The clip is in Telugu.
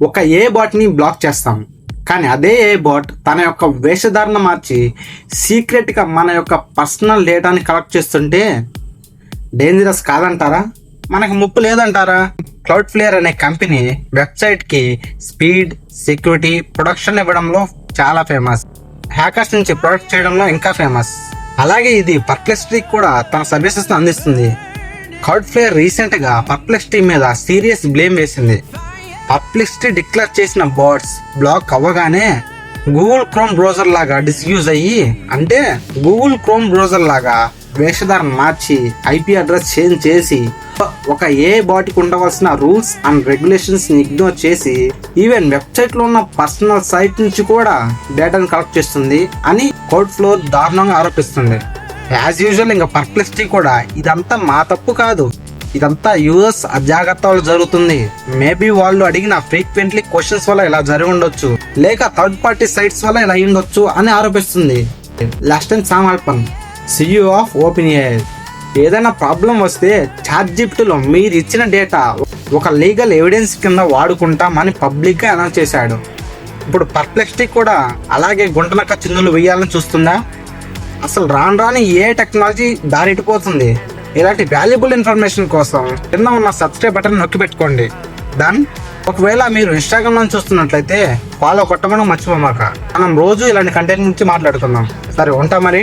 ఒక ఏ బాట్ని బ్లాక్ చేస్తాం, కానీ అదే ఏ బాట్ తన యొక్క వేషధారణ మార్చి సీక్రెట్గా మన యొక్క పర్సనల్ డేటాని కలెక్ట్ చేస్తుంటే డేంజరస్ కాదంటారా? మనకు ముప్పు లేదంటారా? క్లౌడ్ఫ్లేయర్ అనే కంపెనీ వెబ్సైట్కి స్పీడ్, సెక్యూరిటీ, ప్రొడక్షన్ ఇవ్వడంలో చాలా ఫేమస్. హ్యాకర్స్ నుంచి ప్రొడక్ట్ చేయడంలో ఇంకా ఫేమస్. అలాగే ఇది పర్ప్లెక్సిటీకి కూడా తన సర్వీసెస్ని అందిస్తుంది. క్లౌడ్ఫ్లేయర్ రీసెంట్గా పర్ప్లెక్సిటీ మీద సీరియస్ బ్లేమ్ వేసింది. పర్ప్లెక్సిటీ డిక్లేర్ చేసిన బాట్స్ బ్లాక్ అవ్వగానే గూగుల్ క్రోమ్ బ్రౌజర్ లాగా డిస్యూజ్ అయ్యి, అంటే గూగుల్ క్రోమ్ బ్రౌజర్ లాగా వేషధారణ మార్చి ఐపీ అడ్రస్ చేంజ్ చేసి ఒక ఏ బాట్కి ఉండవలసిన రూల్స్ అండ్ రెగ్యులేషన్స్ ని ఇగ్నోర్ చేసి ఈవెన్ వెబ్సైట్ లో ఉన్న పర్సనల్ సైట్ నుంచి కూడా డేటాను కలెక్ట్ చేస్తుంది అని క్లౌడ్ఫ్లేయర్ దారుణంగా ఆరోపిస్తుంది. యాజ్ యూజువల్ ఇంకా పర్ప్లెక్సిటీ కూడా ఇదంతా మా తప్పు కాదు, ఇదంతా యూఎస్ అజాగ్రత్తలు జరుగుతుంది, మేబీ వాళ్ళు అడిగిన ఫ్రీక్వెంట్లీ క్వశ్చన్స్ వల్ల ఇలా జరిగి ఉండొచ్చు, లేక థర్డ్ పార్టీ సైట్స్ వల్ల ఇలా ఉండొచ్చు అని ఆరోపిస్తుంది. Last time Sam Altman, CEO of OpenAI, ఏదైనా ప్రాబ్లం వస్తే చాట్‌జిపిటిలో మీరు ఇచ్చిన డేటా ఒక లీగల్ ఎవిడెన్స్ కింద వాడుకుంటామని పబ్లిక్గా అనౌన్స్ చేశాడు. ఇప్పుడు పర్ప్లెక్సిటీ కూడా అలాగే గుంటనక్క చిందులు వేయాలని చూస్తుందా? అసలు రాని ఏ టెక్నాలజీ దారిటిపోతుంది. ఇలాంటి వాల్యుబుల్ ఇన్ఫర్మేషన్ కోసం కింద ఉన్న సబ్స్క్రైబ్ బటన్ నొక్కి పెట్టుకోండి. ఒకవేళ మీరు ఇన్స్టాగ్రామ్ నుంచి చూస్తున్నట్లయితే ఫాలో కొట్టమని మర్చిపోమాక. మనం రోజు ఇలాంటి కంటెంట్ గురించి మాట్లాడుకుందాం. సరే, ఉంటా మరి.